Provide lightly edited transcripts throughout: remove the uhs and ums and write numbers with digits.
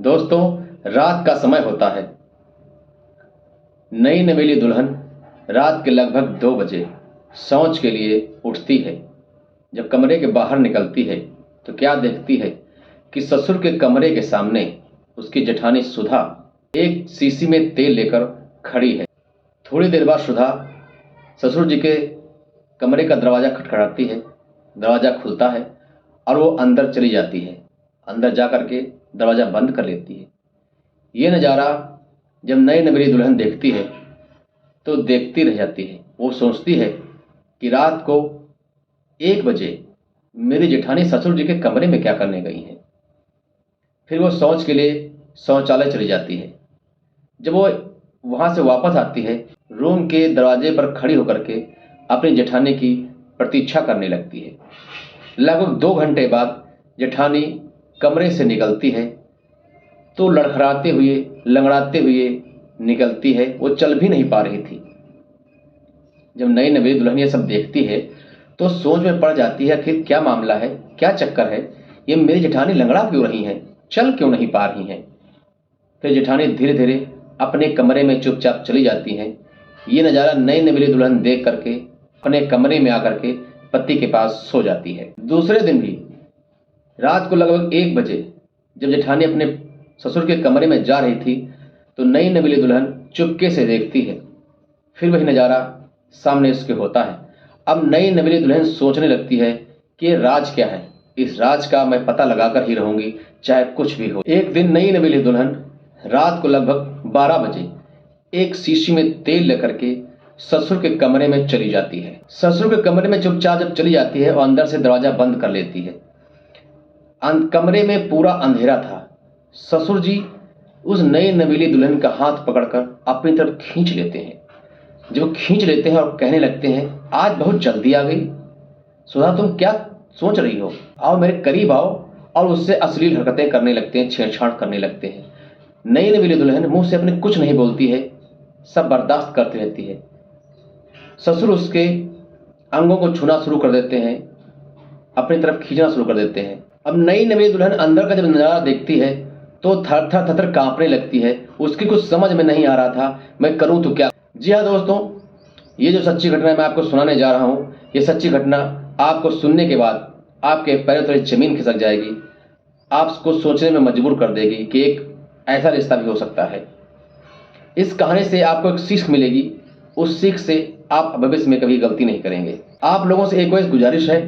दोस्तों, रात का समय होता है। नई नवेली दुल्हन रात के लगभग 2 बजे शौच के लिए उठती है। जब कमरे के बाहर निकलती है तो क्या देखती है कि ससुर के कमरे के सामने उसकी जेठानी सुधा एक शीशी में तेल लेकर खड़ी है। थोड़ी देर बाद सुधा ससुर जी के कमरे का दरवाज़ा खटखटाती है। दरवाज़ा खुलता है और वो अंदर चली जाती है। अंदर जा कर के दरवाज़ा बंद कर लेती है। ये नज़ारा जब नई नवेली दुल्हन देखती है तो देखती रह जाती है। वो सोचती है कि रात को 1 बजे मेरी जेठानी ससुर जी के कमरे में क्या करने गई हैं। फिर वो शौच के लिए शौचालय चली जाती है। जब वो वहाँ से वापस आती है, रूम के दरवाजे पर खड़ी होकर के अपनी जेठानी की प्रतीक्षा करने लगती है। लगभग 2 घंटे बाद जेठानी कमरे से निकलती है तो लड़खड़ाते हुए लंगड़ाते हुए निकलती है। वो चल भी नहीं पा रही थी। जब नई नवेली दुल्हन ये सब देखती है तो सोच में पड़ जाती है कि क्या मामला है, क्या चक्कर है, ये मेरी जेठानी लंगड़ा क्यों रही हैं, चल क्यों नहीं पा रही हैं। फिर जेठानी धीरे धीरे अपने कमरे में चुपचाप चली जाती हैं। ये नज़ारा नई नवेली दुल्हन देख करके अपने कमरे में आकर के पति के पास सो जाती है। दूसरे दिन भी रात को लगभग 1 बजे जब जेठानी अपने ससुर के कमरे में जा रही थी तो नई नवेली दुल्हन चुपके से देखती है। फिर वही नज़ारा सामने उसके होता है। अब नई नवेली दुल्हन सोचने लगती है कि ये राज क्या है, इस राज का मैं पता लगाकर ही रहूंगी, चाहे कुछ भी हो। एक दिन नई नवेली दुल्हन रात को लगभग 12 बजे एक शीशी में तेल लेकर के ससुर के कमरे में चली जाती है। ससुर के कमरे में चुपचाप जब चली जाती है और अंदर से दरवाजा बंद कर लेती है। कमरे में पूरा अंधेरा था। ससुर जी उस नई नवेली दुल्हन का हाथ पकड़कर अपनी तरफ खींच लेते हैं। जब खींच लेते हैं और कहने लगते हैं, आज बहुत जल्दी आ गई सुधा, तुम क्या सोच रही हो, आओ मेरे करीब आओ। और उससे अश्लील हरकतें करने लगते हैं, छेड़छाड़ करने लगते हैं। नई नवेली दुल्हन मुंह से अपने कुछ नहीं बोलती है, सब बर्दाश्त करती रहती है। ससुर उसके अंगों को छूना शुरू कर देते हैं, अपनी तरफ खींचना शुरू कर देते हैं। अब नई नवेली दुल्हन अंदर का जब नज़ारा देखती है तो थर थर थर कांपने लगती है। उसकी कुछ समझ में नहीं आ रहा था, मैं करूं तो क्या। जी हाँ दोस्तों, ये जो सच्ची घटना मैं आपको सुनाने जा रहा हूँ, ये सच्ची घटना आपको सुनने के बाद आपके पैरों तले जमीन खिसक जाएगी, आपको सोचने में मजबूर कर देगी कि एक ऐसा रिश्ता भी हो सकता है। इस कहानी से आपको एक सीख मिलेगी, उस सीख से आप भविष्य में कभी गलती नहीं करेंगे। आप लोगों से एक गुजारिश है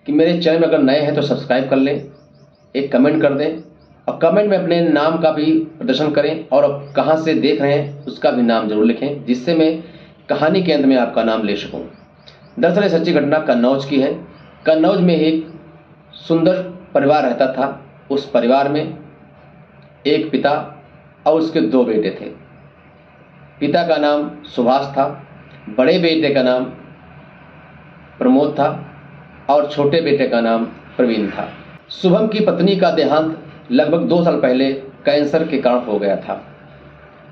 कि मेरे चैनल में अगर नए हैं तो सब्सक्राइब कर लें, एक कमेंट कर दें और कमेंट में अपने नाम का भी प्रदर्शन करें और कहाँ से देख रहे हैं उसका भी नाम जरूर लिखें, जिससे मैं कहानी के अंत में आपका नाम ले सकूं। दरअसल ये सच्ची घटना कन्नौज की है। कन्नौज में एक सुंदर परिवार रहता था। उस परिवार में एक पिता और उसके 2 बेटे थे। पिता का नाम सुभाष था, बड़े बेटे का नाम प्रमोद था और छोटे बेटे का नाम प्रवीण था। शुभम की पत्नी का देहांत लगभग 2 साल पहले कैंसर के कारण हो गया था।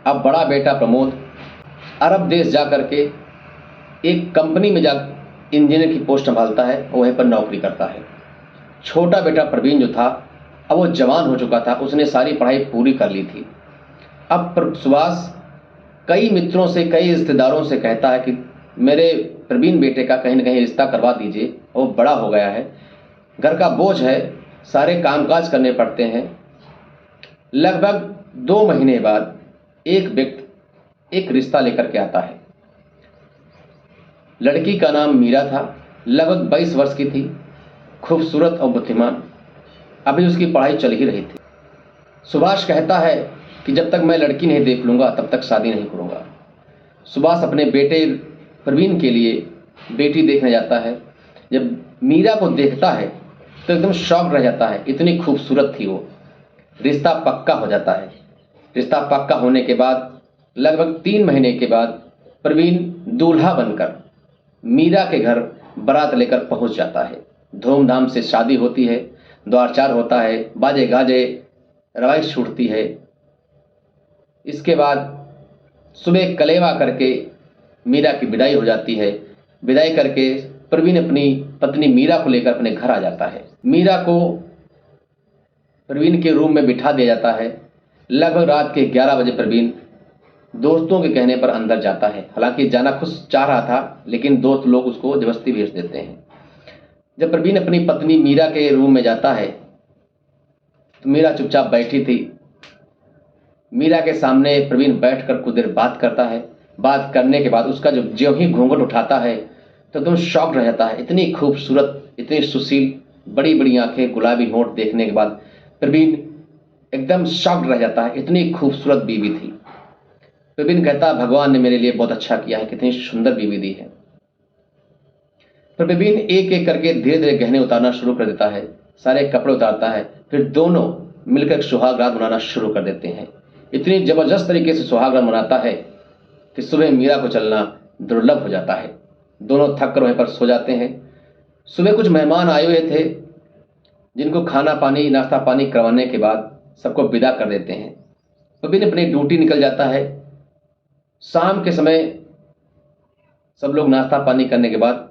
अब बड़ा बेटा प्रमोद अरब देश जा कर के एक कंपनी में जा इंजीनियर की पोस्ट संभालता है और वहीं पर नौकरी करता है। छोटा बेटा प्रवीण जो था अब वो जवान हो चुका था, उसने सारी पढ़ाई पूरी कर ली थी। अब सुभाष कई मित्रों से, कई रिश्तेदारों से कहता है कि मेरे प्रवीण बेटे का कहीं ना कहीं रिश्ता करवा दीजिए, वो बड़ा हो गया है, घर का बोझ है, सारे कामकाज करने पड़ते हैं। लगभग 2 महीने बाद एक व्यक्ति एक रिश्ता लेकर के आता है। लड़की का नाम मीरा था, लगभग 22 वर्ष की थी, खूबसूरत और बुद्धिमान। अभी उसकी पढ़ाई चल ही रही थी। सुभाष कहता है कि जब तक मैं लड़की नहीं देख लूँगा तब तक शादी नहीं करूँगा। सुभाष अपने बेटे प्रवीण के लिए बेटी देखने जाता है। जब मीरा को देखता है तो एकदम शॉक रह जाता है, इतनी खूबसूरत थी वो। रिश्ता पक्का हो जाता है। रिश्ता पक्का होने के बाद लगभग 3 महीने के बाद प्रवीण दूल्हा बनकर मीरा के घर बारात लेकर पहुंच जाता है। धूमधाम से शादी होती है, द्वारचार होता है, बाजे गाजे रवाइश छूटती है। इसके बाद सुबह कलेवा करके मीरा की विदाई हो जाती है। विदाई करके प्रवीण अपनी पत्नी मीरा को लेकर अपने घर आ जाता है। मीरा को प्रवीण के रूम में बिठा दिया जाता है। लगभग रात के 11 बजे प्रवीण दोस्तों के कहने पर अंदर जाता है। हालांकि जाना खुद चाह रहा था, लेकिन दोस्त लोग उसको जबरदस्ती भेज देते हैं। जब प्रवीण अपनी पत्नी मीरा के रूम में जाता है तो मीरा चुपचाप बैठी थी। मीरा के सामने प्रवीण बैठकर कुछ देर बात करता है। बात करने के बाद उसका जो ही घूंघट उठाता है तो एकदम शॉक रह जाता है। इतनी खूबसूरत, इतनी सुशील, बड़ी बड़ी आंखें, गुलाबी होंठ देखने के बाद प्रवीण एकदम शॉक रह जाता है। इतनी खूबसूरत बीवी थी। प्रवीण कहता है, भगवान ने मेरे लिए बहुत अच्छा किया है, कितनी सुंदर बीवी दी है। फिर प्रवीण एक एक करके धीरे धीरे गहने उतारना शुरू कर देता है, सारे कपड़े उतारता है। फिर दोनों मिलकर सुहाग रात मनाना शुरू कर देते हैं। इतनी जबरदस्त तरीके से सुहाग रात मनाता है कि सुबह मीरा को चलना दुर्लभ हो जाता है। दोनों थक कर वहीं पर सो जाते हैं। सुबह कुछ मेहमान आए हुए थे, जिनको खाना पानी, नाश्ता पानी करवाने के बाद सबको विदा कर देते हैं। प्रवीण अपनी ड्यूटी निकल जाता है। शाम के समय सब लोग नाश्ता पानी करने के बाद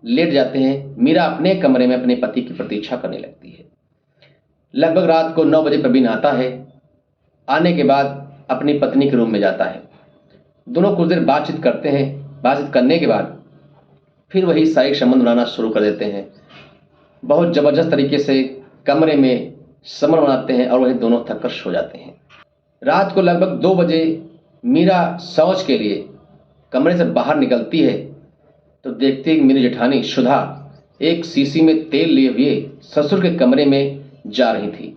लेट जाते हैं। मीरा अपने कमरे में अपने पति की प्रतीक्षा करने लगती है। लगभग रात को 9 बजे प्रवीण आता है। आने के बाद अपनी पत्नी के रूम में जाता है। दोनों कुछ देर बातचीत करते हैं। बातचीत करने के बाद फिर वही शारीरिक संबंध बनाना शुरू कर देते हैं। बहुत ज़बरदस्त तरीके से कमरे में संबंध बनाते हैं और वही दोनों थक कर सो जाते हैं। रात को लगभग 2 बजे मीरा शौच के लिए कमरे से बाहर निकलती है तो देखती है कि मेरी जेठानी सुधा एक शीशी में तेल लिए हुए ससुर के कमरे में जा रही थी।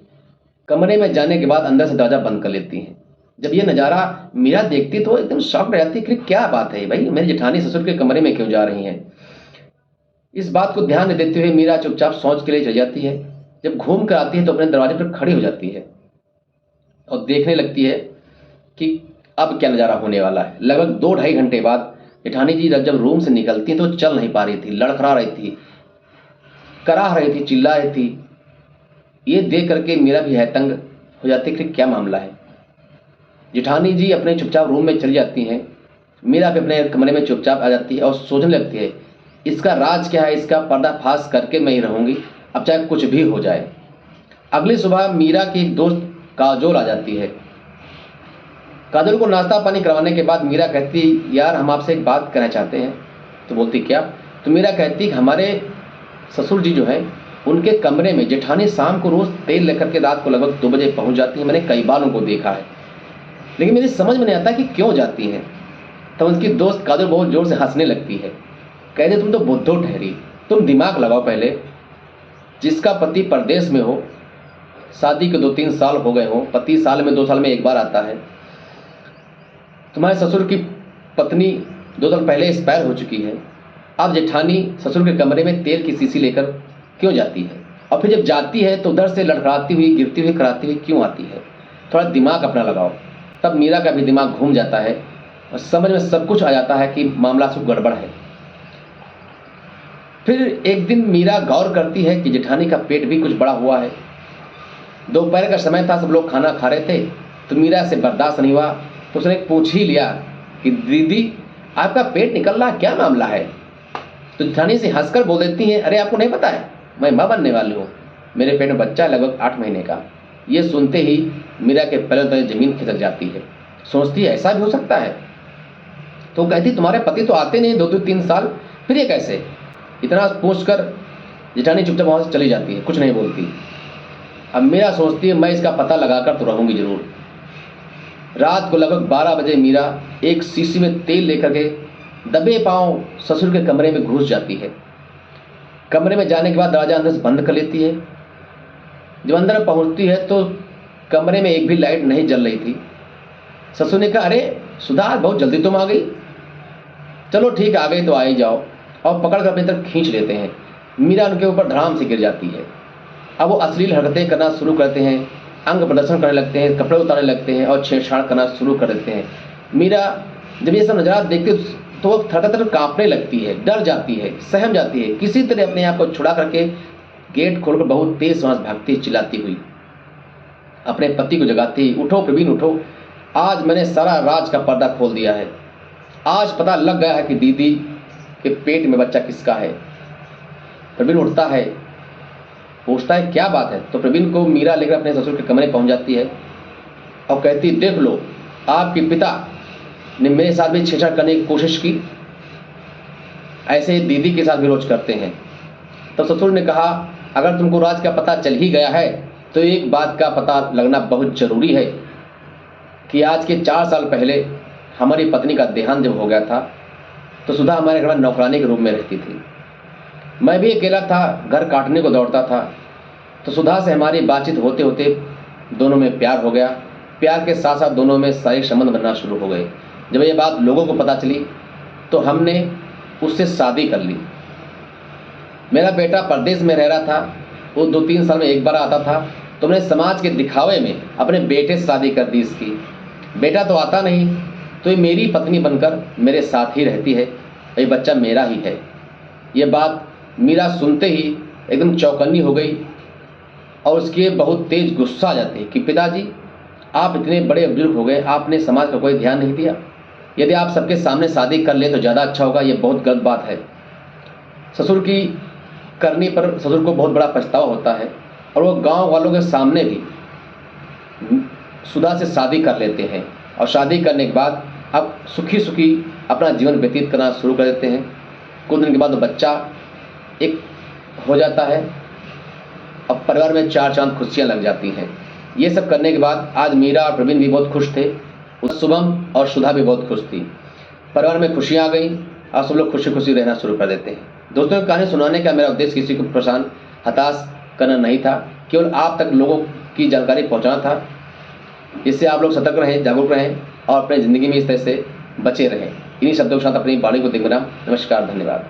कमरे में जाने के बाद अंदर से दरवाजा बंद कर लेती हैं। जब ये नज़ारा मीरा देखती तो एकदम शॉक रह जाती कि क्या बात है भाई, मेरी जेठानी ससुर के कमरे में क्यों जा रही हैं। इस बात को ध्यान में देते हुए मीरा चुपचाप शौच के लिए चली जाती है। जब घूम कर आती है तो अपने दरवाजे पर खड़ी हो जाती है और देखने लगती है कि अब क्या नज़ारा होने वाला है। लगभग 2-2.5 घंटे बाद जेठानी जी जब रूम से निकलती हैं तो चल नहीं पा रही थी, लड़खड़ा रही थी, कराह रही थी, चिल्ला रही थी। ये देख करके मीरा भी हैतंग हो जाती है कि क्या मामला है। जेठानी जी अपने चुपचाप रूम में चली जाती हैं। मीरा भी अपने कमरे में चुपचाप आ जाती है और सोचने लगती है, इसका राज क्या है, इसका पर्दाफाश करके मैं ही रहूँगी, अब चाहे कुछ भी हो जाए। अगली सुबह मीरा की एक दोस्त काजोल आ जाती है। काजोल को नाश्ता पानी करवाने के बाद मीरा कहती, यार हम आपसे एक बात कहना चाहते हैं। तो बोलती क्या? तो मीरा कहती कि हमारे ससुर जी जो है उनके कमरे में जेठानी शाम को रोज़ तेल लेकर के रात को लगभग 2 बजे पहुंच जाती है। मैंने कई बार उनको देखा है, लेकिन मेरी समझ में नहीं आता कि क्यों जाती हैं। तब उसकी दोस्त काजोल बहुत ज़ोर से हंसने लगती है। कहते, तुम तो बुद्धू ठहरी, तुम दिमाग लगाओ पहले। जिसका पति परदेश में हो, शादी के 2-3 साल हो गए हो, पति साल में 2 साल में एक बार आता है, तुम्हारे ससुर की पत्नी 2 साल पहले एक्सपायर हो चुकी है, अब जेठानी ससुर के कमरे में तेल की शीशी लेकर क्यों जाती है? और फिर जब जाती है तो उधर से लड़खड़ाती हुई, गिरती हुई, कराती हुई क्यों आती है? थोड़ा दिमाग अपना लगाओ। तब मीरा का भी दिमाग घूम जाता है और समझ में सब कुछ आ जाता है कि मामला सब गड़बड़ है। फिर एक दिन मीरा गौर करती है कि जेठानी का पेट भी कुछ बड़ा हुआ है। दोपहर का समय था, सब लोग खाना खा रहे थे, तो मीरा से बर्दाश्त नहीं हुआ तो उसने पूछ ही लिया कि दीदी आपका पेट निकल रहा, क्या मामला है? तो जेठानी से हंसकर बोल देती हैं, अरे आपको नहीं पता है, मैं माँ बनने वाली हूँ, मेरे पेट में बच्चा है लगभग 8 महीने का। ये सुनते ही मीरा के पैरों तले जमीन खिसक जाती है। सोचती है ऐसा भी हो सकता है। तो कहती, तुम्हारे पति तो आते नहीं 2-3 साल, फिर ये कैसे? इतना पूछकर जेठानी चुपचाप वहाँ से चली जाती है, कुछ नहीं बोलती। अब मीरा सोचती है मैं इसका पता लगाकर तो रहूँगी जरूर। रात को लगभग 12 बजे मीरा एक शीशी में तेल लेकर के दबे पांव ससुर के कमरे में घुस जाती है। कमरे में जाने के बाद दरवाजा अंदर से बंद कर लेती है। जब अंदर पहुंचती है तो कमरे में एक भी लाइट नहीं जल रही थी। ससुर ने कहा, अरे सुधा बहुत जल्दी तुम आ गई, चलो ठीक आ गई तो आ ही जाओ, और पकड़ कर अपनी तरफ खींच लेते हैं। मीरा उनके ऊपर धड़ाम से गिर जाती है। अब वो अश्लील हरकतें करना शुरू करते हैं, अंग प्रदर्शन करने लगते हैं, कपड़े उतारने लगते हैं और छेड़छाड़ करना शुरू कर देते हैं। मीरा जब ये सब नज़ारा देखती तो वो थर कांपने लगती है, डर जाती है, सहम जाती है। किसी तरह अपने आप को छुड़ा करके गेट खोलकर बहुत तेज सांस भागती, चिल्लाती हुई अपने पति को जगाती, उठो प्रवीण उठो, आज मैंने सारा राज का पर्दा खोल दिया है। आज पता लग गया है कि दीदी के पेट में बच्चा किसका है। प्रवीण उठता है, पूछता है क्या बात है। तो प्रवीण को मीरा लेकर अपने ससुर के कमरे पहुंच जाती है और कहती देख लो, आपके पिता ने मेरे साथ भी छेड़छाड़ करने की कोशिश की, ऐसे दीदी के साथ भी रोज करते हैं। तो ससुर ने कहा अगर तुमको राज का पता चल ही गया है तो एक बात का पता लगना बहुत जरूरी है कि आज के 4 साल पहले हमारी पत्नी का देहांत जब हो गया था तो सुधा हमारे घर में नौकरानी के रूप में रहती थी। मैं भी अकेला था, घर काटने को दौड़ता था। तो सुधा से हमारी बातचीत होते होते दोनों में प्यार हो गया। प्यार के साथ साथ दोनों में शारीरिक संबंध बनना शुरू हो गए। जब ये बात लोगों को पता चली तो हमने उससे शादी कर ली। मेरा बेटा परदेश में रह रहा था, वो 2-3 साल में एक बार आता था। तो मैंने समाज के दिखावे में अपने बेटे से शादी कर दी इसकी। बेटा तो आता नहीं, तो ये मेरी पत्नी बनकर मेरे साथ ही रहती है, ये बच्चा मेरा ही है। ये बात मीरा सुनते ही एकदम चौकन्नी हो गई और उसके बहुत तेज गुस्सा आ जाती है कि पिताजी आप इतने बड़े बुजुर्ग हो गए, आपने समाज का कोई ध्यान नहीं दिया। यदि आप सबके सामने शादी कर ले तो ज़्यादा अच्छा होगा, ये बहुत गलत बात है। ससुर की करनी पर ससुर को बहुत बड़ा पछतावा होता है और वो गांव वालों के सामने भी सुधा से शादी कर लेते हैं और शादी करने के बाद अब सुखी सुखी अपना जीवन व्यतीत करना शुरू कर देते हैं। कुछ दिन के बाद बच्चा एक हो जाता है और परिवार में 4 चांद खुशियाँ लग जाती हैं। ये सब करने के बाद आज मीरा और प्रवीण भी बहुत खुश थे, शुभम और सुधा भी बहुत खुश थी। परिवार में खुशियाँ आ गई और सब लोग खुशी खुशी रहना शुरू कर देते हैं। दोस्तों, कहानी सुनाने का मेरा उद्देश्य किसी को परेशान हताश करना नहीं था, केवल आप तक लोगों की जानकारी पहुंचाना था। इससे आप लोग सतर्क रहें, जागरूक रहें और अपनी ज़िंदगी में इस तरह से बचे रहें। इन्हीं शब्दों के साथ अपनी वाणी को दिखना। नमस्कार, धन्यवाद।